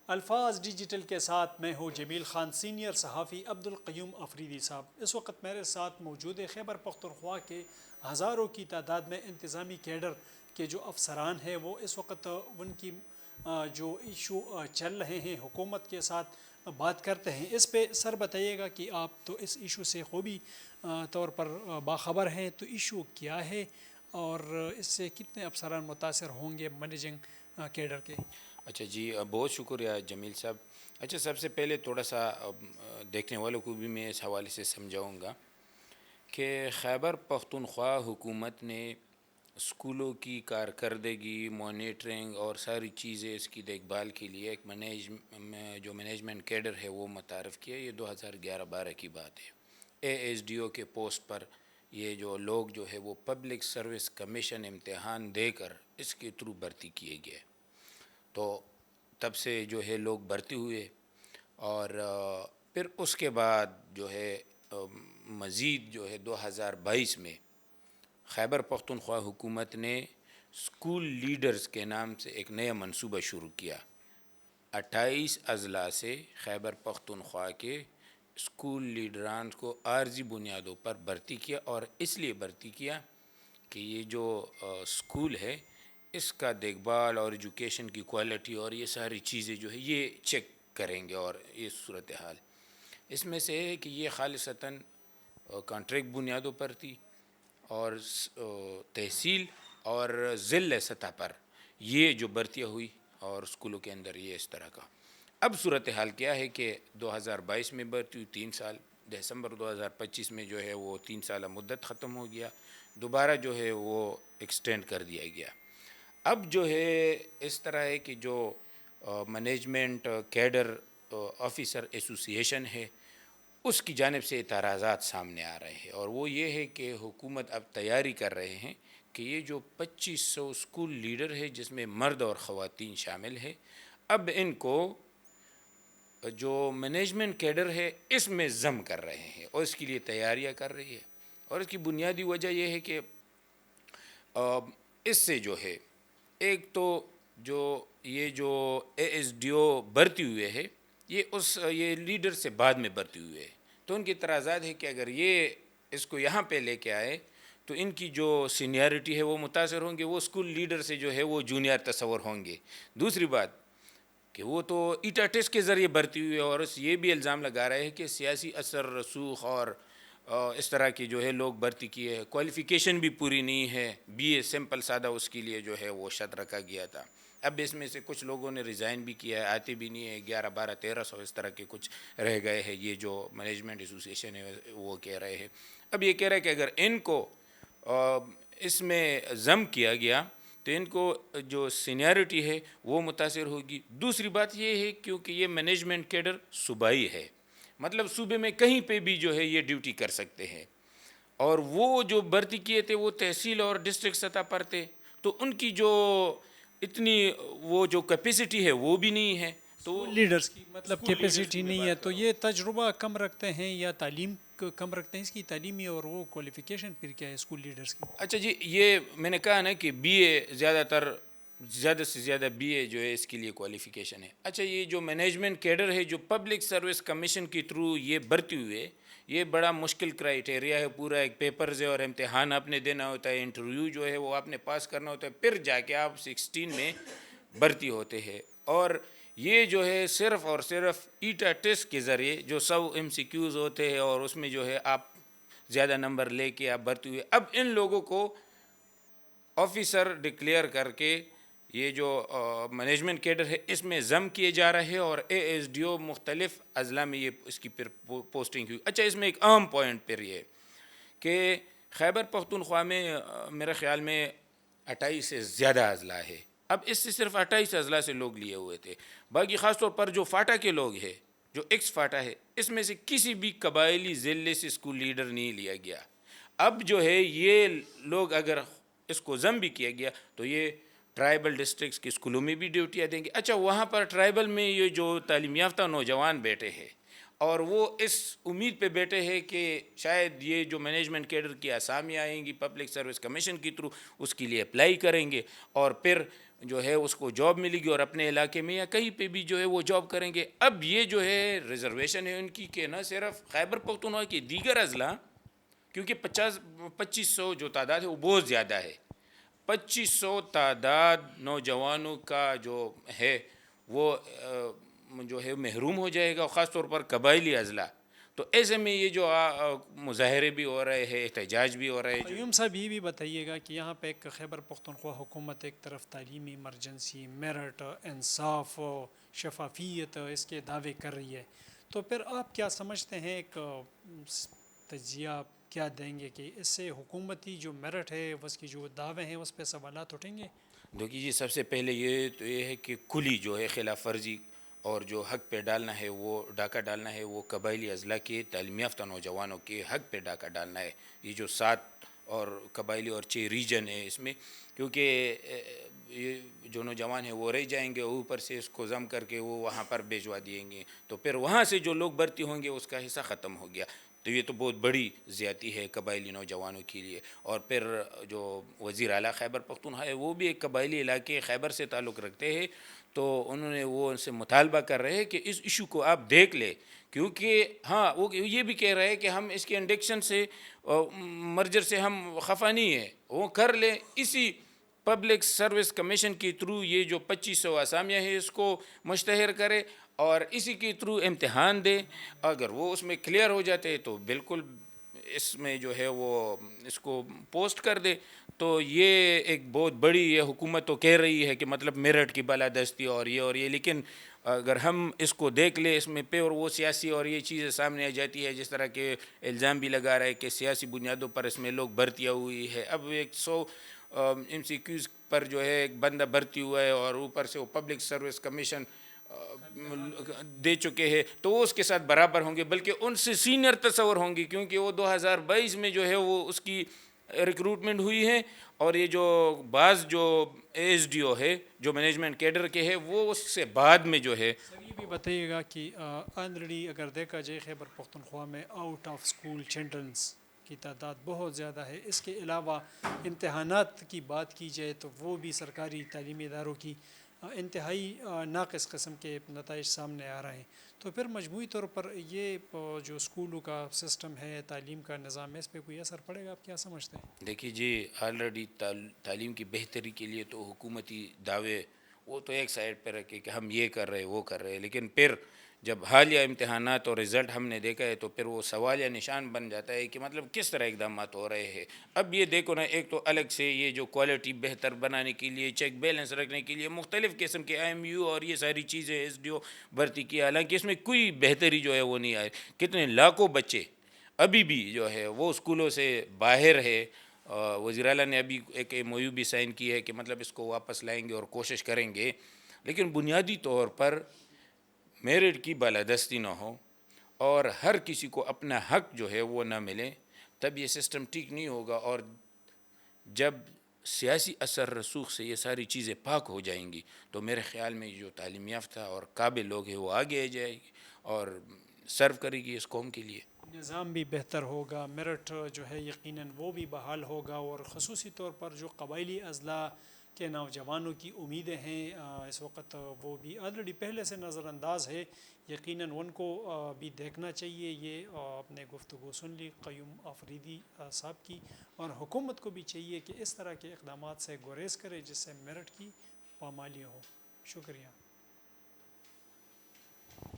الفاظ ڈیجیٹل کے ساتھ میں ہوں جمیل خان، سینئر صحافی عبد القیوم افریدی صاحب اس وقت میرے ساتھ موجود ہے۔ خیبر پختونخوا کے ہزاروں کی تعداد میں انتظامی کیڈر کے جو افسران ہیں وہ اس وقت ان کی جو ایشو چل رہے ہیں حکومت کے ساتھ بات کرتے ہیں۔ اس پہ سر بتائیے گا کہ آپ تو اس ایشو سے خوبی طور پر باخبر ہیں، تو ایشو کیا ہے اور اس سے کتنے افسران متاثر ہوں گے مینیجنگ کیڈر کے؟ اچھا جی، بہت شکریہ جمیل صاحب۔ اچھا، سب سے پہلے تھوڑا سا دیکھنے والوں کو بھی میں اس حوالے سے سمجھاؤں گا کہ خیبر پختونخوا حکومت نے اسکولوں کی کارکردگی، مانیٹرنگ اور ساری چیزیں اس کی دیکھ بھال کے لیے ایک جو مینجمنٹ کیڈر ہے وہ متعارف کیا۔ یہ 2011-12 کی بات ہے۔ اے ایس ڈی او کے پوسٹ پر یہ جو لوگ جو ہے وہ پبلک سروس کمیشن امتحان دے کر اس کے تھرو بھرتی کیے گئے۔ تو تب سے جو ہے لوگ بھرتی ہوئے، اور پھر اس کے بعد جو ہے مزید جو ہے 2022 میں خیبر پختونخوا حکومت نے اسکول لیڈرز کے نام سے ایک نیا منصوبہ شروع کیا۔ 28 اضلاع سے خیبر پختونخوا کے اسکول لیڈران کو عارضی بنیادوں پر بھرتی کیا، اور اس لیے بھرتی کیا کہ یہ جو اسکول ہے اس کا دیکھ بھال اور ایجوکیشن کی کوالٹی اور یہ ساری چیزیں جو ہے یہ چیک کریں گے۔ اور یہ صورتحال اس میں سے ہے کہ یہ خالصتاً کانٹریکٹ بنیادوں پر تھی، اور تحصیل اور ضلع سطح پر یہ جو بھرتیاں ہوئی اور اسکولوں کے اندر یہ اس طرح کا۔ اب صورتحال کیا ہے کہ 2022 میں بھرتی ہوئی 3 سال، دسمبر 2025 میں جو ہے وہ 3 سالہ مدت ختم ہو گیا، دوبارہ جو ہے وہ ایکسٹینڈ کر دیا گیا۔ اب جو ہے اس طرح ہے کہ جو مینجمنٹ کیڈر آفیسر ایسوسی ایشن ہے اس کی جانب سے اعتراضات سامنے آ رہے ہیں، اور وہ یہ ہے کہ حکومت اب تیاری کر رہے ہیں کہ یہ جو 2500 اسکول لیڈر ہے جس میں مرد اور خواتین شامل ہے، اب ان کو جو مینجمنٹ کیڈر ہے اس میں ضم کر رہے ہیں اور اس کے لیے تیاریاں کر رہی ہے۔ اور اس کی بنیادی وجہ یہ ہے کہ اس سے جو ہے ایک تو یہ جو اے ایس ڈی او بھرتی ہوئے ہے یہ لیڈر سے بعد میں بھرتی ہوئے ہے، تو ان کی اعتراضات ہے کہ اگر یہ اس کو یہاں پہ لے کے آئے تو ان کی جو سینیارٹی ہے وہ متاثر ہوں گے، وہ اسکول لیڈر سے جو ہے وہ جونیئر تصور ہوں گے۔ دوسری بات کہ وہ تو ایٹا ٹیسٹ کے ذریعے بھرتی ہوئی، اور یہ بھی الزام لگا رہے ہیں کہ سیاسی اثر رسوخ اور اس طرح کی جو ہے لوگ بھرتی کیے ہیں، کوالیفیکیشن بھی پوری نہیں ہے، بی اے سمپل سادہ اس کے لیے جو ہے وہ شرط رکھا گیا تھا۔ اب اس میں سے کچھ لوگوں نے ریزائن بھی کیا ہے، آتے بھی نہیں ہے، 1100-1200-1300 اس طرح کے کچھ رہ گئے ہیں، یہ جو مینجمنٹ ایسوسی ایشن ہے وہ کہہ رہے ہیں۔ اب یہ کہہ رہے ہیں کہ اگر ان کو اس میں ضم کیا گیا تو ان کو جو سینیارٹی ہے وہ متاثر ہوگی۔ دوسری بات یہ ہے کیونکہ یہ مینجمنٹ کیڈر صوبائی ہے، مطلب صوبے میں کہیں پہ بھی جو ہے یہ ڈیوٹی کر سکتے ہیں، اور وہ جو بھرتی کیے تھے وہ تحصیل اور ڈسٹرکٹ سطح پر تھے، تو ان کی جو اتنی وہ جو کیپیسٹی ہے وہ بھی نہیں ہے۔ تو اسکول لیڈرز کی مطلب اسکول لیڈرز کیپیسٹی کی میں نہیں ہے، بات کر تو رہا ہوں۔ یہ تجربہ کم رکھتے ہیں یا تعلیم کم رکھتے ہیں؟ اس کی تعلیمی اور وہ کوالیفیکیشن پھر کیا ہے اسکول لیڈرز کی؟ اچھا جی، یہ میں نے کہا نا کہ بی اے زیادہ سے زیادہ بی اے جو ہے اس کے لیے کوالیفیکیشن ہے۔ اچھا، یہ جو مینجمنٹ کیڈر ہے جو پبلک سروس کمیشن کے تھرو یہ بھرتی ہوئے، یہ بڑا مشکل کرائیٹیریا ہے، پورا ایک پیپرز ہے اور امتحان آپ نے دینا ہوتا ہے، انٹرویو جو ہے وہ آپ نے پاس کرنا ہوتا ہے، پھر جا کے آپ 16 میں بھرتی ہوتے ہیں۔ اور یہ جو ہے صرف اور صرف ایٹا ٹیسٹ کے ذریعے جو 100 ایم سی کیوز ہوتے ہیں اور اس میں جو ہے آپ زیادہ نمبر لے کے آپ بھرتی ہوئے، اب ان لوگوں کو آفیسر ڈکلیئر کر کے یہ جو مینجمنٹ کیڈر ہے اس میں ضم کیے جا رہے ہیں، اور اے ایس ڈی او مختلف اضلاع میں یہ اس کی پھر پوسٹنگ ہوئی۔ اچھا، اس میں ایک اہم پوائنٹ پھر یہ کہ خیبر پختونخوا میں میرے خیال میں 28 سے زیادہ اضلاع ہے۔ اب اس سے صرف 28 اضلاع سے لوگ لیے ہوئے تھے، باقی خاص طور پر جو فاٹا کے لوگ ہیں، جو ایکس فاٹا ہے، اس میں سے کسی بھی قبائلی ضلع سے اسکول لیڈر نہیں لیا گیا۔ اب جو ہے یہ لوگ اگر اس کو ضم بھی کیا گیا تو یہ ٹرائبل ڈسٹرکٹس کے اسکولوں میں بھی ڈیوٹیاں دیں گے۔ اچھا، وہاں پر ٹرائبل میں یہ جو تعلیم یافتہ نوجوان بیٹھے ہیں اور وہ اس امید پہ بیٹھے ہیں کہ شاید یہ جو مینجمنٹ کیڈر کی اسامیاں آئیں گی پبلک سروس کمیشن کے تھرو، اس کے لیے اپلائی کریں گے اور پھر جو ہے اس کو جاب ملے گی اور اپنے علاقے میں یا کہیں پہ بھی جو ہے وہ جاب کریں گے. اب یہ جو ہے ریزرویشن ہے ان کی کہ نہ صرف خیبر پختونخوا کے دیگر اضلاع، کیونکہ 2500 جو تعداد ہے وہ بہت زیادہ ہے. 2500 تعداد نوجوانوں کا جو ہے وہ جو ہے محروم ہو جائے گا، خاص طور پر قبائلی اضلاع. تو ایسے میں یہ جو مظاہرے بھی ہو رہے ہیں، احتجاج بھی ہو رہے ہیں. قیوم صاحب یہ بھی بتائیے گا کہ یہاں پہ ایک خیبر پختونخوا حکومت ایک طرف تعلیمی ایمرجنسی، میرٹ، انصاف، شفافیت اس کے دعوے کر رہی ہے، تو پھر آپ کیا سمجھتے ہیں، ایک تجزیہ کیا دیں گے کہ اس سے حکومتی جو میرٹ ہے اس کی جو دعوے ہیں اس پہ سوالات اٹھیں گے؟ دیکھیے جی، سب سے پہلے یہ ہے کہ کلی جو ہے خلاف ورزی اور جو حق پہ ڈالنا ہے، وہ ڈاکہ ڈالنا ہے، وہ قبائلی اضلاع کے تعلیم یافتہ نوجوانوں کے حق پہ ڈاکہ ڈالنا ہے. یہ جو 7 اور قبائلی اور 6 ریجن ہے اس میں، کیونکہ یہ جو نوجوان ہیں وہ رہ جائیں گے، اوپر سے اس کو ضم کر کے وہ وہاں پر بھیجوا دیں گے، تو پھر وہاں سے جو لوگ بھرتی ہوں گے اس کا حصہ ختم ہو گیا. تو یہ تو بہت بڑی زیادتی ہے قبائلی نوجوانوں کے لیے. اور پھر جو وزیر اعلیٰ خیبر پختونخوا ہے وہ بھی ایک قبائلی علاقے خیبر سے تعلق رکھتے ہیں، تو انہوں نے وہ ان سے مطالبہ کر رہے ہیں کہ اس ایشو کو آپ دیکھ لیں، کیونکہ ہاں وہ یہ بھی کہہ رہے ہیں کہ ہم اس کے انڈکشن سے مرجر سے ہم خفا نہیں ہیں، وہ کر لیں اسی پبلک سروس کمیشن کے تھرو. یہ جو 2500 اسامیاں ہیں اس کو مشتہر کرے اور اسی کے تھرو امتحان دے. اگر وہ اس میں کلیئر ہو جاتے تو بالکل اس میں جو ہے وہ اس کو پوسٹ کر دے. تو یہ ایک بہت بڑی یہ حکومت تو کہہ رہی ہے کہ مطلب میرٹ کی بالادستی اور یہ، لیکن اگر ہم اس کو دیکھ لیں اس میں پہ اور وہ سیاسی اور یہ چیزیں سامنے آ جاتی ہے، جس طرح کے الزام بھی لگا رہا ہے کہ سیاسی بنیادوں پر اس میں لوگ بھرتیاں ہوئی ہے. اب 100 MCQs پر جو ہے ایک بندہ بھرتی ہوا ہے اور اوپر سے وہ پبلک سروس کمیشن دے چکے ہیں، تو وہ اس کے ساتھ برابر ہوں گے، بلکہ ان سے سینئر تصور ہوں گے، کیونکہ وہ 2022 میں جو ہے وہ اس کی ریکروٹمنٹ ہوئی ہے. اور یہ جو بعض جو ASDO ہے جو مینجمنٹ کیڈر کے ہے وہ اس سے بعد میں جو ہے. سر یہ بھی بتائیے گا کہ آلریڈی اگر دیکھا جائے خیبر پختونخوا میں آؤٹ آف اسکول چلڈرنس کی تعداد بہت زیادہ ہے. اس کے علاوہ امتحانات کی بات کی جائے تو وہ بھی سرکاری تعلیمی اداروں کی انتہائی ناقص قسم کے نتائج سامنے آ رہے ہیں. تو پھر مجموعی طور پر یہ جو اسکولوں کا سسٹم ہے، تعلیم کا نظام ہے، اس پہ کوئی اثر پڑے گا؟ آپ کیا سمجھتے ہیں؟ دیکھیے جی، آلریڈی تعلیم کی بہتری کے لیے تو حکومتی دعوے وہ تو ایک سائڈ پہ رکھے کہ ہم یہ کر رہے وہ کر رہے، لیکن پھر جب حالیہ امتحانات اور رزلٹ ہم نے دیکھا ہے تو پھر وہ سوال یا نشان بن جاتا ہے کہ مطلب کس طرح اقدامات ہو رہے ہیں. اب یہ دیکھو نا، ایک تو الگ سے یہ جو کوالٹی بہتر بنانے کے لیے، چیک بیلنس رکھنے کے لیے مختلف قسم کے IMU اور یہ ساری چیزیں SDO بھرتی کی، حالانکہ اس میں کوئی بہتری جو ہے وہ نہیں آئی. کتنے لاکھوں بچے ابھی بھی جو ہے وہ اسکولوں سے باہر ہے. وزیر اعلیٰ نے ابھی ایک MOU بھی سائن کی ہے کہ مطلب اس کو واپس لائیں گے اور کوشش کریں گے، لیکن بنیادی طور پر میرٹ کی بالادستی نہ ہو اور ہر کسی کو اپنا حق جو ہے وہ نہ ملے، تب یہ سسٹم ٹھیک نہیں ہوگا. اور جب سیاسی اثر رسوخ سے یہ ساری چیزیں پاک ہو جائیں گی تو میرے خیال میں جو تعلیم یافتہ اور قابل لوگ ہیں وہ آگے آ جائے گی اور سرو کرے گی اس قوم کے لیے. نظام بھی بہتر ہوگا، میرٹ جو ہے یقیناً وہ بھی بحال ہوگا، اور خصوصی طور پر جو قبائلی اضلاع کے نوجوانوں کی امیدیں ہیں اس وقت وہ بھی آلریڈی پہلے سے نظر انداز ہے. یقیناً ان کو بھی دیکھنا چاہیے. یہ اپنے گفتگو سن لی قیوم آفریدی صاحب کی، اور حکومت کو بھی چاہیے کہ اس طرح کے اقدامات سے گریز کرے جس سے میرٹ کی پامالی ہو. شکریہ.